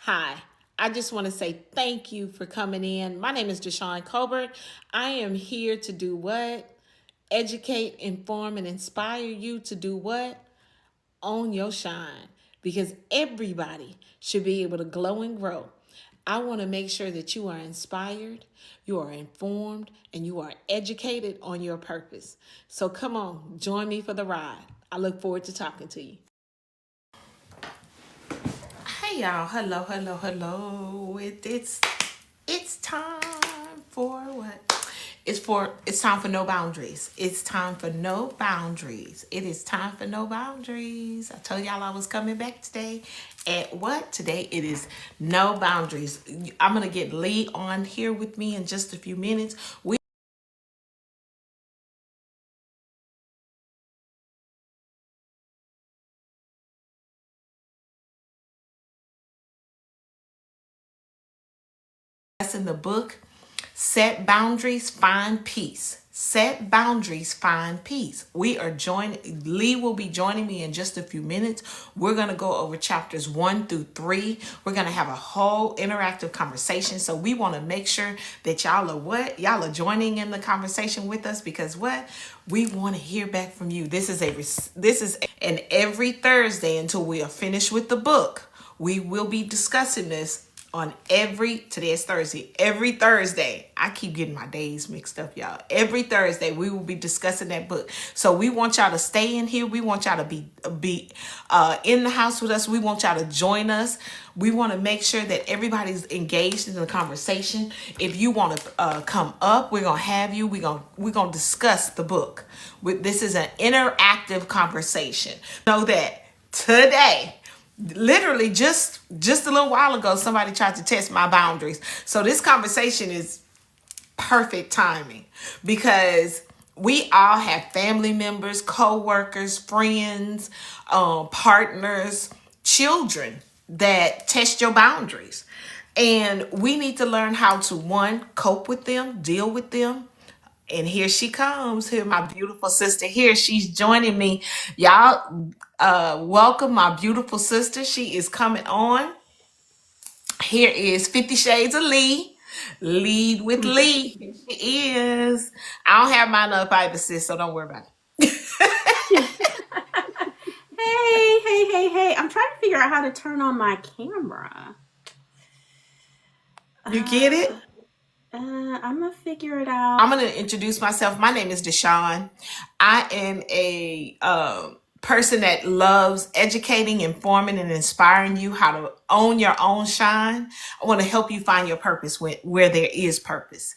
Hi, I just want to say thank you for coming in. My name is Deshawn Colbert. I am here to do what? Educate, inform, and inspire you to do what? Own your shine. Because everybody should be able to glow and grow. I want to make sure that you are inspired, you are informed, and you are educated on your purpose. So come on, join me for the ride. I look forward to talking to you. Hey y'all, hello, hello, hello. It's time for what? It's time for no boundaries. It's time for no boundaries. It is time for no boundaries. I told y'all I was coming back today. At what? Today it is no boundaries. I'm gonna get Lee on here with me in just a few minutes. We That's in the book. Set boundaries, find peace. Set boundaries, find peace. Lee will be joining me in just a few minutes. We're going to go over chapters 1 through 3. We're going to have a whole interactive conversation. So we want to make sure that y'all are what? Y'all are joining in the conversation with us because what? We want to hear back from you. And every Thursday until we are finished with the book, we will be discussing this today is Thursday, every Thursday. I keep getting my days mixed up, y'all. Every Thursday we will be discussing that book. So we want y'all to stay in here. We want y'all to be in the house with us. We want y'all to join us. We want to make sure that everybody's engaged in the conversation. If you want to come up, we're gonna have you. We're gonna discuss the book. This is an interactive conversation. Know that today, literally just a little while ago, somebody tried to test my boundaries. So this conversation is perfect timing because we all have family members, co-workers, friends, partners, children that test your boundaries. And we need to learn how to, one, cope with them, deal with them. And here she comes. Here, my beautiful sister here. She's joining me. Y'all, welcome my beautiful sister. She is coming on. Here is 50 Shades of Lee. Lead with Lee. Here she is. I don't have mine up either, sis, so don't worry about Hey. I'm trying to figure out how to turn on my camera. it. You get Uh, it? I'm gonna figure it out. I'm going to introduce myself. My name is Deshawn. I am a person that loves educating, informing, and inspiring you how to own your own shine. I want to help you find your purpose where there is purpose.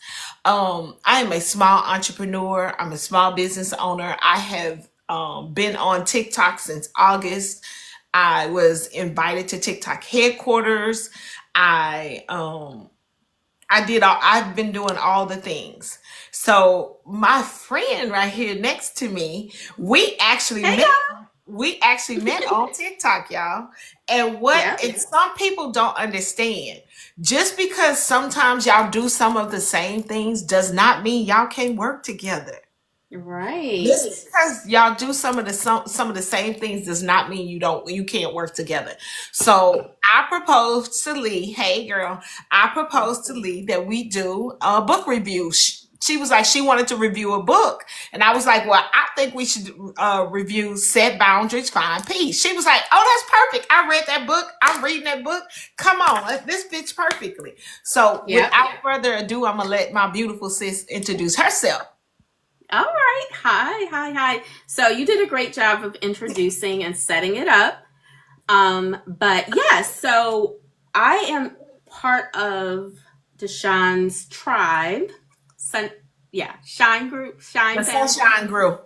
I am a small entrepreneur. I'm a small business owner. I have been on TikTok since August. I was invited to TikTok headquarters. I I've been doing all the things. So my friend right here next to me, Hey, we actually met on TikTok, y'all. yeah, And some people don't understand. Just because sometimes y'all do some of the same things does not mean y'all can't work together. right. Just because y'all do some of the same things does not mean you can't work together. So I proposed to Lee, hey girl, I proposed to Lee that we do a book review. She was like she wanted to review a book, and I was like, well, I think we should review Set Boundaries, Find Peace. She was like, oh, that's perfect. I read that book. I'm reading that book. Come on, this fits perfectly. So Yep. without further ado, I'm gonna let my beautiful sis introduce herself. All right. Hi. So you did a great job of introducing and setting it up. But yes, so I am part of Deshawn's tribe. Sun, yeah, Shine Group, The Shine family. Sunshine Crew.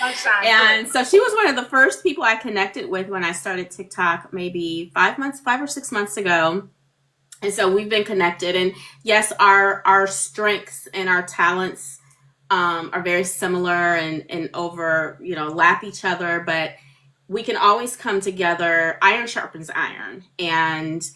Sunshine Crew. And so she was one of the first people I connected with when I started TikTok maybe 5 or 6 months ago. And so we've been connected. And yes, our strengths and our talents are very similar and over, lap each other, but we can always come together. Iron sharpens iron and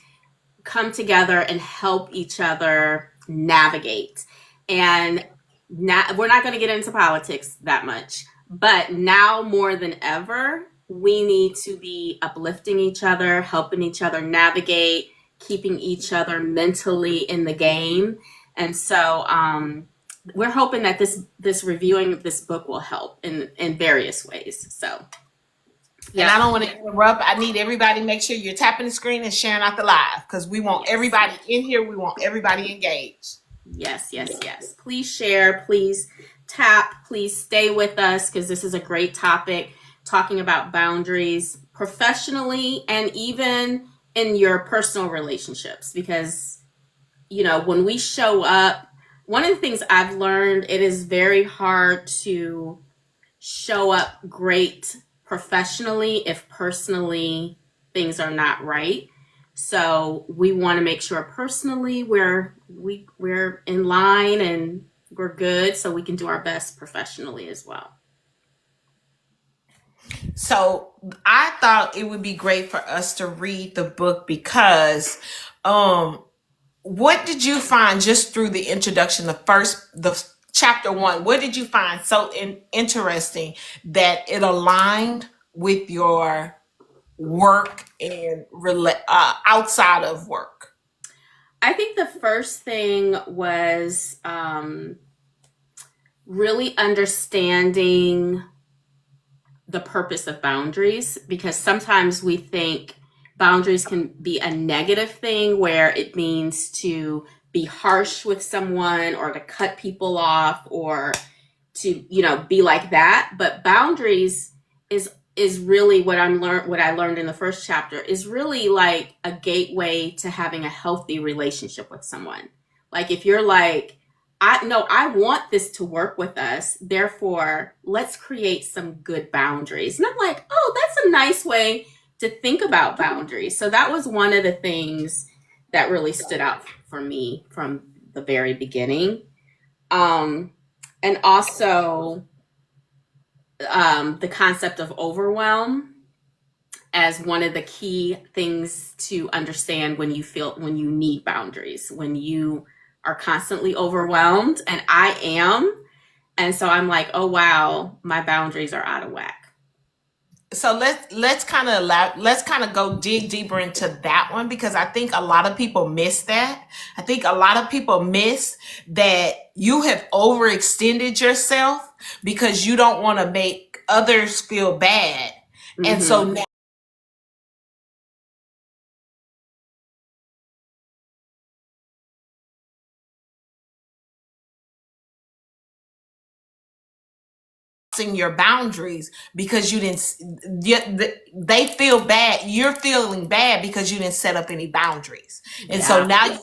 come together and help each other navigate. And now we're not going to get into politics that much, but now more than ever, we need to be uplifting each other, helping each other navigate, keeping each other mentally in the game. And so we're hoping that this reviewing of this book will help in various ways. So And I yeah. don't want to interrupt. I need everybody to make sure you're tapping the screen and sharing out the live because we want Yes. everybody in here. We want everybody engaged. Yes, yes, yes. Please share, please tap, please stay with us because this is a great topic, talking about boundaries professionally and even in your personal relationships. Because, when we show up, one of the things I've learned, it is very hard to show up great professionally if personally things are not right. So we want to make sure personally we're in line and we're good so we can do our best professionally as well. So I thought it would be great for us to read the book because what did you find just through the introduction, the chapter one, what did you find so interesting that it aligned with your work and outside of work? I think the first thing was really understanding the purpose of boundaries, because sometimes we think boundaries can be a negative thing where it means to be harsh with someone or to cut people off or to be like that. But boundaries is really what I learned in the first chapter is really like a gateway to having a healthy relationship with someone. Like if you're like, I want this to work with us, therefore let's create some good boundaries. And I'm like, oh, that's a nice way to think about boundaries. So that was one of the things that really stood out for me from the very beginning. And also the concept of overwhelm as one of the key things to understand when you need boundaries, when you are constantly overwhelmed, and I am. And so I'm like, oh wow, my boundaries are out of whack. So let's kind of go dig deeper into that one because I think a lot of people miss that. I think a lot of people miss that you have overextended yourself because you don't want to make others feel bad. And so Mm-hmm. now your boundaries because you didn't they feel bad, you're feeling bad because you didn't set up any boundaries, and so Yeah. now you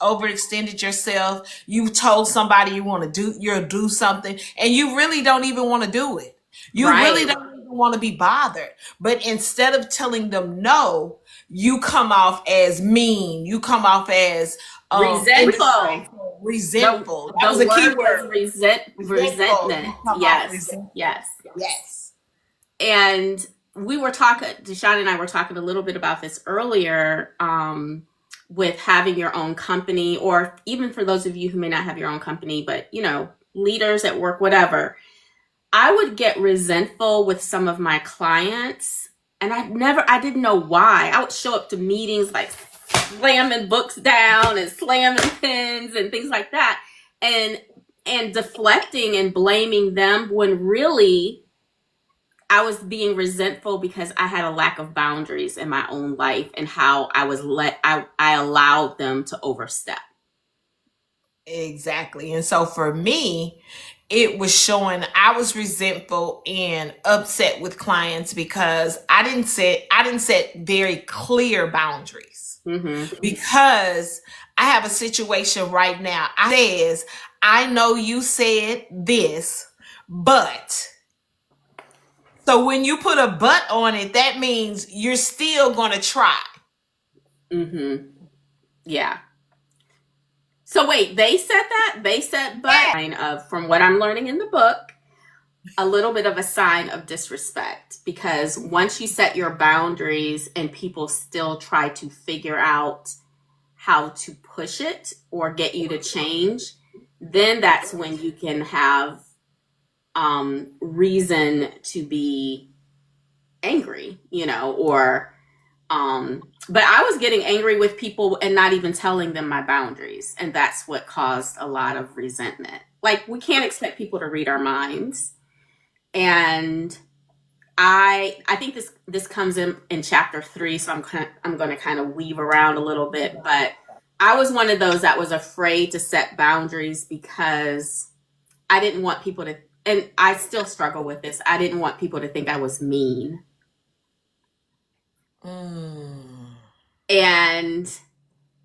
overextended yourself. You told somebody you'll do something and you really don't even want to do it. You really Right. don't even want to be bothered, but instead of telling them no, you come off as mean, you come off as Resentful. The resentful. That the was a key word was word. Resentful. resentment. You come out Yes. resentful. Yes. Yes. And we were talking, Deshaun and I were talking a little bit about this earlier, with having your own company, or even for those of you who may not have your own company, but leaders at work, whatever. I would get resentful with some of my clients, and I didn't know why. I would show up to meetings like slamming books down and slamming pens and things like that, and deflecting and blaming them when really I was being resentful because I had a lack of boundaries in my own life and how I allowed them to overstep. Exactly. And so for me, it was showing I was resentful and upset with clients because I didn't set very clear boundaries. Mm-hmm. Because I have a situation right now. I know you said this, but so when you put a but on it, that means you're still going to try. Mm-hmm. Yeah. So wait, they said that? They said but of, from what I'm learning in the book, a little bit of a sign of disrespect, because once you set your boundaries and people still try to figure out how to push it or get you to change, then that's when you can have reason to be angry, or but I was getting angry with people and not even telling them my boundaries. And that's what caused a lot of resentment. Like, we can't expect people to read our minds. And I think this comes in chapter 3, so I'm going to kind of weave around a little bit, but I was one of those that was afraid to set boundaries because I didn't want people to, and I still struggle with this. I didn't want people to think I was mean. Mm. And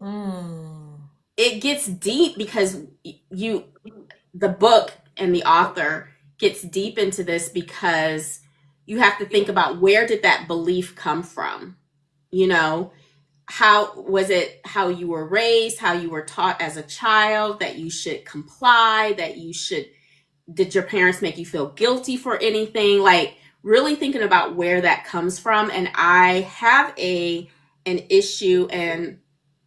Mm. it gets deep because the book and the author gets deep into this because you have to think about, where did that belief come from? How was it, how you were raised, how you were taught as a child that you should comply, did your parents make you feel guilty for anything? Like, really thinking about where that comes from. And I have an issue, and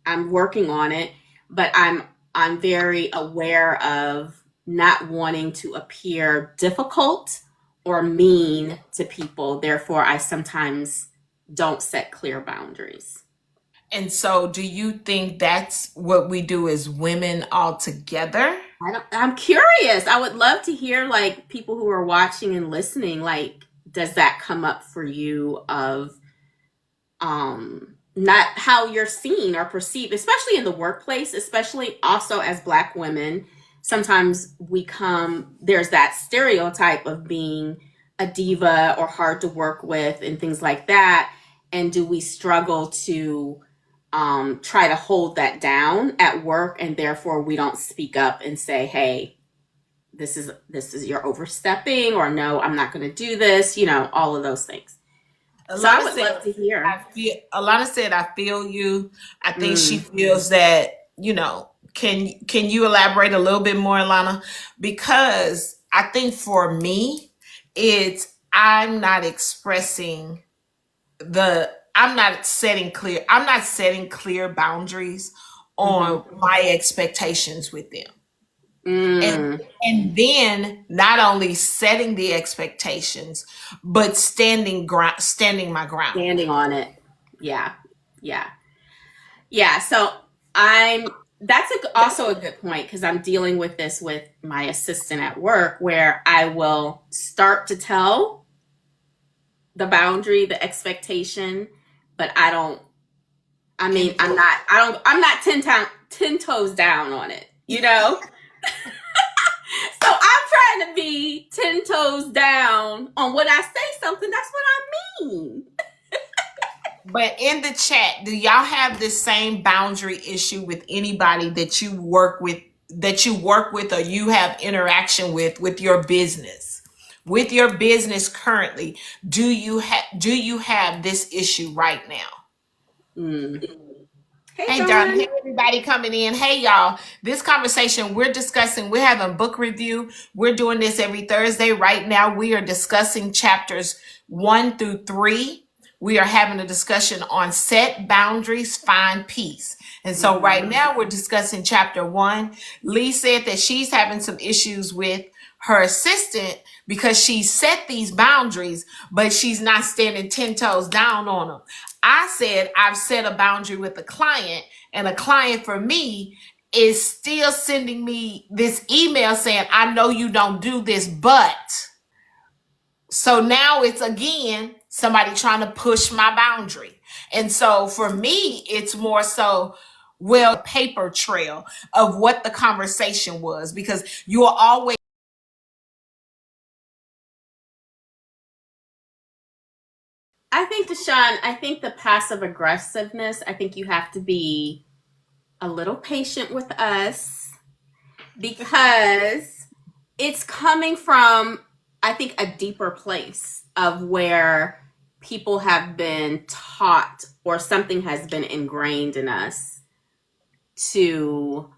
I'm working on it, but I'm very aware of not wanting to appear difficult or mean to people. Therefore, I sometimes don't set clear boundaries. And so, do you think that's what we do as women altogether? I'm curious. I would love to hear, like, people who are watching and listening, like, does that come up for you, of not how you're seen or perceived, especially in the workplace, especially also as Black women. Sometimes there's that stereotype of being a diva or hard to work with and things like that. And do we struggle to try to hold that down at work, and therefore we don't speak up and say, hey, this is you're overstepping, or no, I'm not going to do this, all of those things. So I would love to hear. Alana said, I feel you. I think she Mm, feels that, can you elaborate a little bit more, Alana? Because I think for me, it's I'm not setting clear boundaries mhm, on my expectations with them. and mm. and then not only setting the expectations, but standing my ground. Standing on it. Yeah. Yeah. Yeah. So that's also a good point, because I'm dealing with this with my assistant at work, where I will start to tell the boundary, the expectation, but And I'm not 10 toes down on it, you know? So I'm trying to be 10 toes down on when I say something, that's what I mean. but in the chat, do y'all have this same boundary issue with anybody that you work with or you have interaction with your business? With your business currently, do you have this issue right now? Mm. Hey, Hey, John. Hey, John. everybody coming in. Hey, y'all. This conversation we're having book review. We're doing this every Thursday. Right now, we are discussing chapters 1 through 3. We are having a discussion on set boundaries, find peace. And so, right Mhm. now, we're discussing chapter 1. Lee said that she's having some issues with her assistant because she set these boundaries, but she's not standing 10 toes down on them. I said I've set a boundary with a client, and a client for me is still sending me this email saying, I know you don't do this, but. So now it's again somebody trying to push my boundary. And so for me, it's more so, well, paper trail of what the conversation was, because you are always. I think the passive aggressiveness, I think you have to be a little patient with us, because it's coming from, I think, a deeper place of where people have been taught, or something has been ingrained in us to,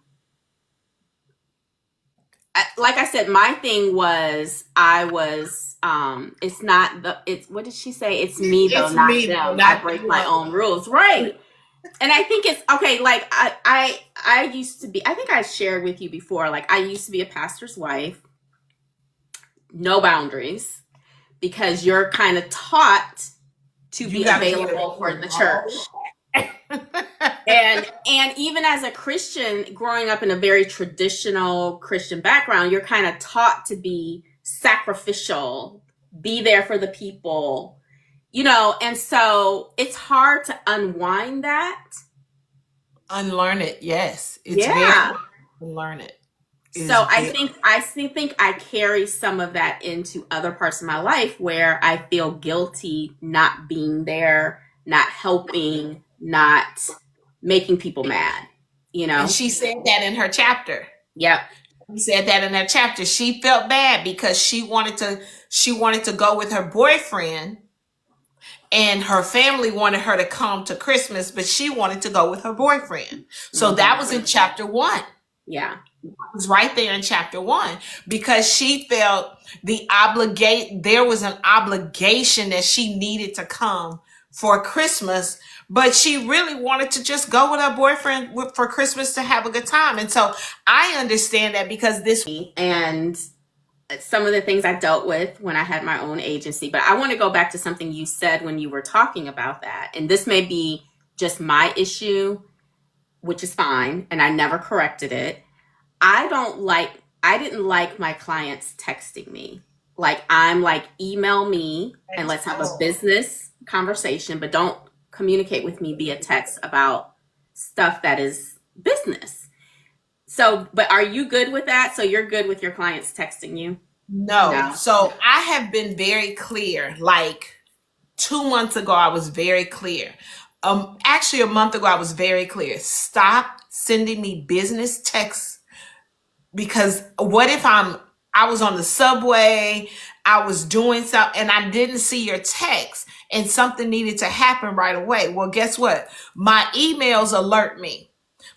like I said, my thing was, it's not it's, what did she say? It's me though, It's not me though, them. I not break my them. own rules. Right. And I think it's okay. Like, I used to be, I think I shared with you before, like, I used to be a pastor's wife, no boundaries, because you're kind of taught to You be got to be available for the church. And even as a Christian, growing up in a very traditional Christian background, you're kind of taught to be sacrificial, be there for the people, and so it's hard to unwind that. Unlearn it. Yes, it's very Yeah. hard to learn it. So I think I carry some of that into other parts of my life where I feel guilty not being there, not helping, not making people mad, And she said that in her chapter. Yep. She said that in that chapter. She felt bad because she wanted to go with her boyfriend, and her family wanted her to come to Christmas, but she wanted to go with her boyfriend. So that was in chapter 1. Yeah. It was right there in chapter 1, because she felt there was an obligation that she needed to come for Christmas, but she really wanted to just go with her boyfriend for Christmas to have a good time. And so I understand that, because and some of the things I dealt with when I had my own agency. But I want to go back to something you said when you were talking about that. And this may be just my issue, which is fine, and I never corrected it. I didn't like my clients texting me. I'm like, email me and let's have a business conversation, but don't communicate with me via text about stuff that is business. So, but are you good with that? So you're good with your clients texting you? No. So I have been very clear. Like 2 months ago, I was very clear. Actually, a month ago, I was very clear. Stop sending me business texts, because what if I was on the subway, I was doing something, and I didn't see your text, and something needed to happen right away. Well, guess what? My emails alert me.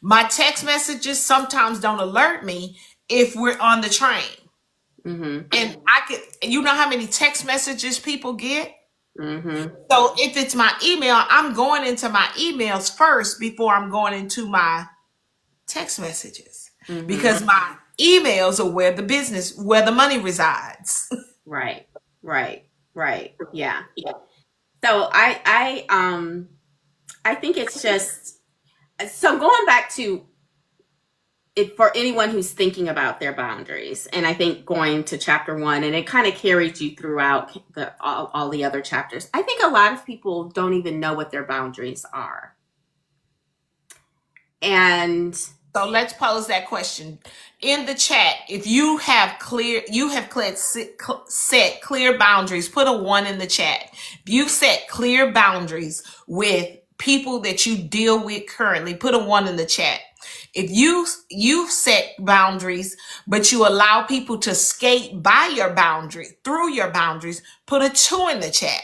My text messages sometimes don't alert me if we're on the train. Mm-hmm. And you know how many text messages people get? Mm-hmm. So if it's my email, I'm going into my emails first before I'm going into my text messages, because my emails are where the money resides. Right. Yeah. So I think it's just, so going back to it for anyone who's thinking about their boundaries, and I think going to chapter 1, and it kind of carried you throughout all the other chapters. I think a lot of people don't even know what their boundaries are. And so let's pose that question in the chat. If you have set clear boundaries, put a 1 in the chat. If you've set clear boundaries with people that you deal with currently, put a 1 in the chat. If you've set boundaries, but you allow people to skate by your boundary, through your boundaries, put a 2 in the chat.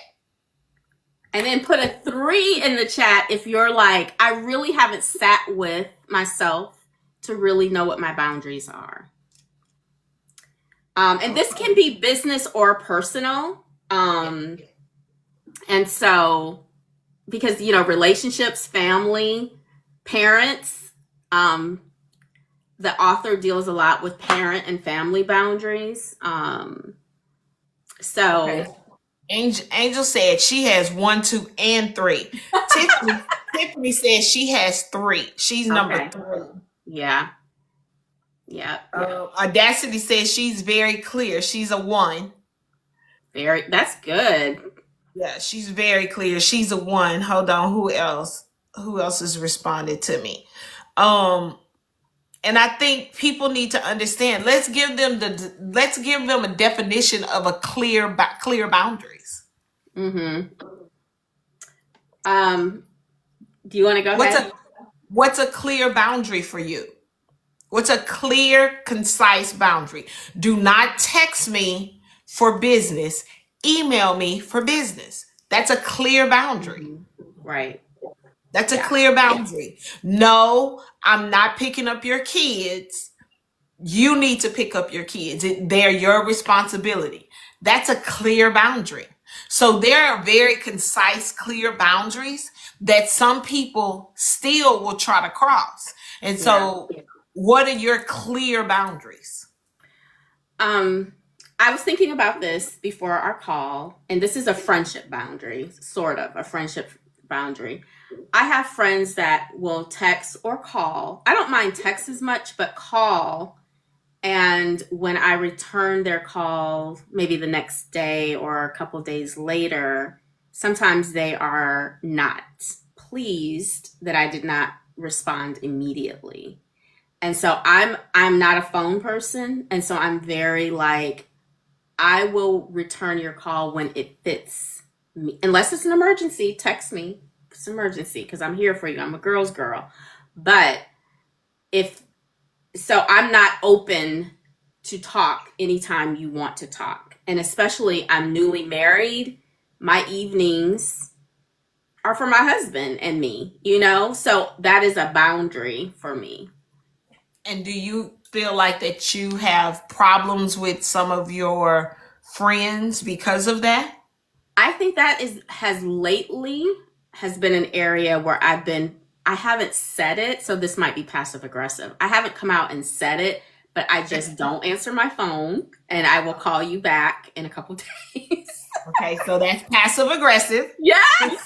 And then put a 3 in the chat if you're like, I really haven't sat with myself to really know what my boundaries are. And this can be business or personal. And so, because, relationships, family, parents, the author deals a lot with parent and family boundaries. Okay. Angel said she has 1, 2, and 3. Tiffany says she has 3. She's number 3. Yeah. Audacity says she's very clear. She's a 1. That's good. Yeah, she's very clear. She's a 1. Hold on. Who else has responded to me? And I think people need to understand. Let's give them a definition of a clear boundaries. Mm-hmm. Do you want to go ahead? What's a clear boundary for you? What's a clear, concise boundary? Do not text me for business. Email me for business. That's a clear boundary. Right. That's a clear boundary. No, I'm not picking up your kids. You need to pick up your kids. They're your responsibility. That's a clear boundary. So there are very concise, clear boundaries that some people still will try to cross. And so what are your clear boundaries? I I was thinking about this before our call, and this is a friendship boundary, sort of a friendship boundary. I have friends that will text or call. I don't mind text as much, but call. And when I return their call, maybe the next day or a couple of days later, sometimes they are not pleased that I did not respond immediately. And so I'm not a phone person, and so I'm very like, I will return your call when it fits me. Unless it's an emergency, text me. It's an emergency because I'm here for you. I'm a girl's girl. But if so, I'm not open to talk anytime you want to talk. And especially I'm newly married. My evenings are for my husband and me, you know? So that is a boundary for me. And do you feel like that you have problems with some of your friends because of that? I think that has been an area where I haven't said it, so this might be passive aggressive. I haven't come out and said it, but I just don't answer my phone and I will call you back in a couple days. Okay, so that's passive aggressive. Yes.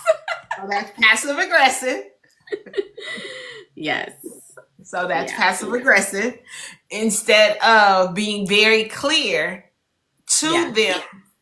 So that's passive aggressive. Yes. So that's passive aggressive. Instead of being very clear to them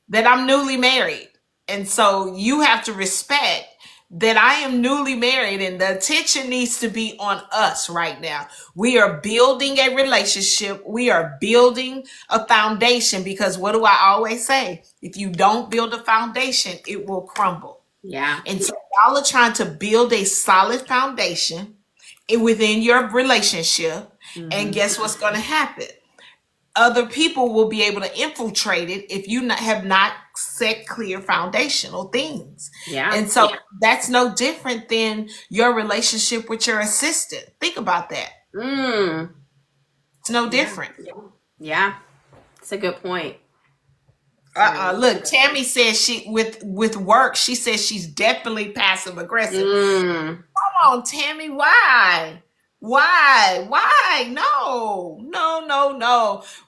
that I'm newly married. And so you have to respect that I am newly married and the attention needs to be on us right now. We are building a relationship. We are building a foundation because what do I always say? If you don't build a foundation, it will crumble. Yeah. And so y'all are trying to build a solid foundation within your relationship. Mm-hmm. And guess what's going to happen? Other people will be able to infiltrate it if you have not set clear foundational things. Yeah. And so that's no different than your relationship with your assistant. Think about that. It's no different. Yeah. It's a good point. Look, Tammy says she with work, she says she's definitely passive aggressive. Come on, Tammy, why? Why? No.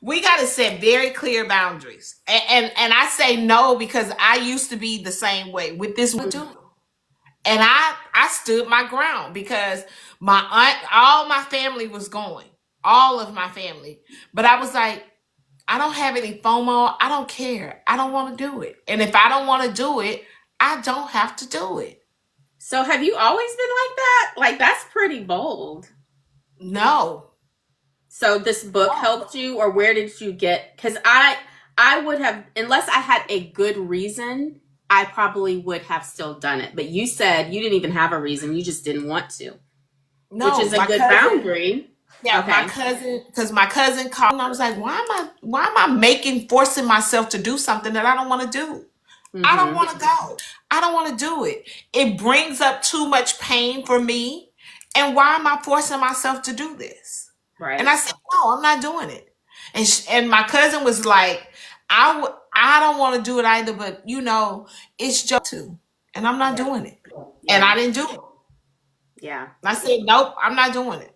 We got to set very clear boundaries. And I say no because I used to be the same way with this one too. And I stood my ground because my aunt, all my family was going, all of my family. But I was like, I don't have any FOMO. I don't care. I don't want to do it. And if I don't want to do it, I don't have to do it. So have you always been like that? Like, that's pretty bold. No. So this book helped you, or where did you get? Because I would have, unless I had a good reason, I probably would have still done it. But you said you didn't even have a reason. You just didn't want to. No, which is a good boundary. Yeah, okay. My cousin called and I was like, why am I forcing myself to do something that I don't want to do? Mm-hmm. I don't want to go. I don't want to do it. It brings up too much pain for me. And why am I forcing myself to do this? Right. And I said, no, I'm not doing it. And my cousin was like, I don't want to do it either, but it's just too. And I'm not doing it. Yeah. And I didn't do it. Yeah. I said, nope, I'm not doing it.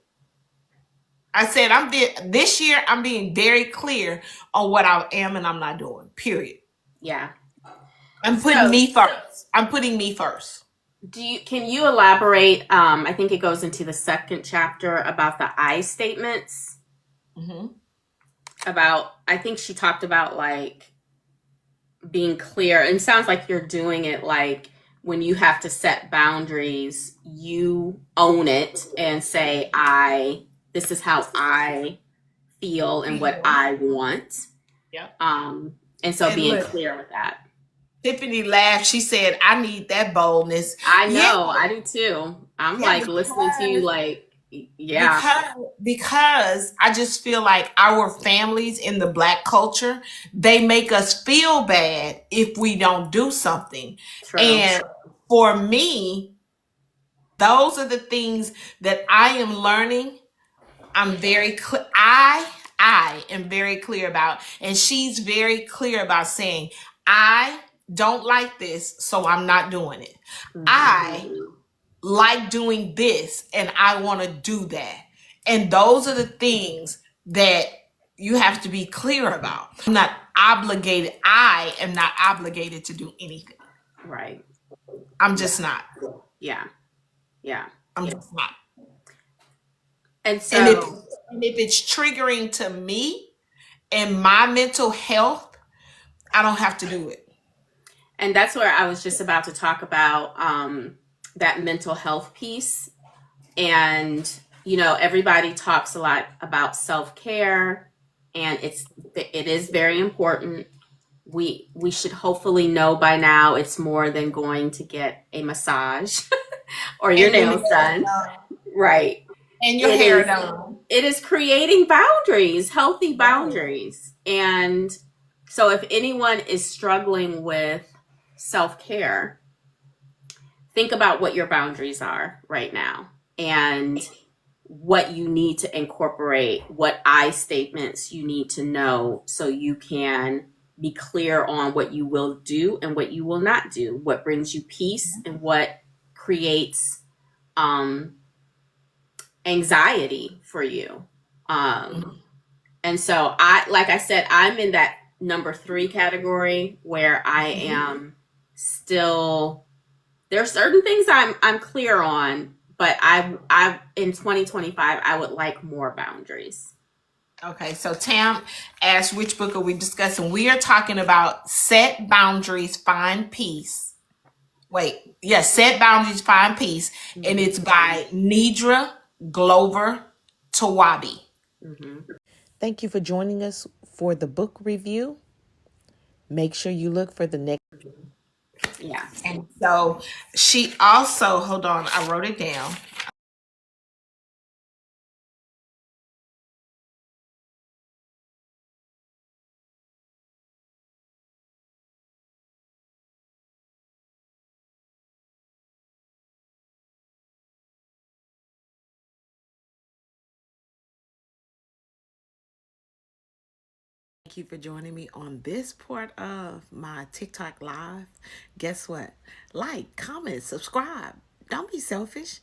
I said, this year, I'm being very clear on what I am and I'm not doing, period. Yeah. I'm putting me first. I'm putting me first. Can you elaborate? I think it goes into the second chapter about the I statements. Mm-hmm. I think she talked about like being clear. And it sounds like you're doing it like when you have to set boundaries, you own it and say, this is how I feel and what I want. Yeah. And so being clear with that. Tiffany laughed. She said, I need that boldness. I know. Yeah. I do too. I'm listening to you like, yeah. Because I just feel like our families in the Black culture, they make us feel bad if we don't do something. True. And for me, those are the things that I am learning. I'm very clear. I am very clear about, and she's very clear about saying, I don't like this, so I'm not doing it. Mm-hmm. I like doing this, and I want to do that. And those are the things that you have to be clear about. I'm not obligated. I am not obligated to do anything. Right. I'm just not. Yeah. Yeah. I'm just not. And And if so, it's triggering to me and my mental health, I don't have to do it. and that's where I was just about to talk about that mental health piece. And, you know, everybody talks a lot about self-care, and it is very important. We should hopefully know by now it's more than going to get a massage or your And your nails nails done. done. Right. And your It hair is done. it is creating boundaries, healthy Right. boundaries. And so if anyone is struggling with self-care, think about what your boundaries are right now and what you need to incorporate, what I statements you need to know so you can be clear on what you will do and what you will not do, what brings you peace and what creates um, anxiety for you. And so like I said, I'm in that number 3 category where I am still, there are certain things I'm clear on, but I in 2025 I would like more boundaries. Okay, so Tam asked, which book are we discussing? We are talking about Set Boundaries, Find Peace. Wait, yes, Set Boundaries, Find Peace. And it's by Nedra Glover Tawwab. Thank you for joining us for the book review. Make sure you look for the next. Yeah. And so she also, hold on, I wrote it down. Thank you for joining me on this part of my TikTok live. Guess what? Like, comment, subscribe. Don't be selfish.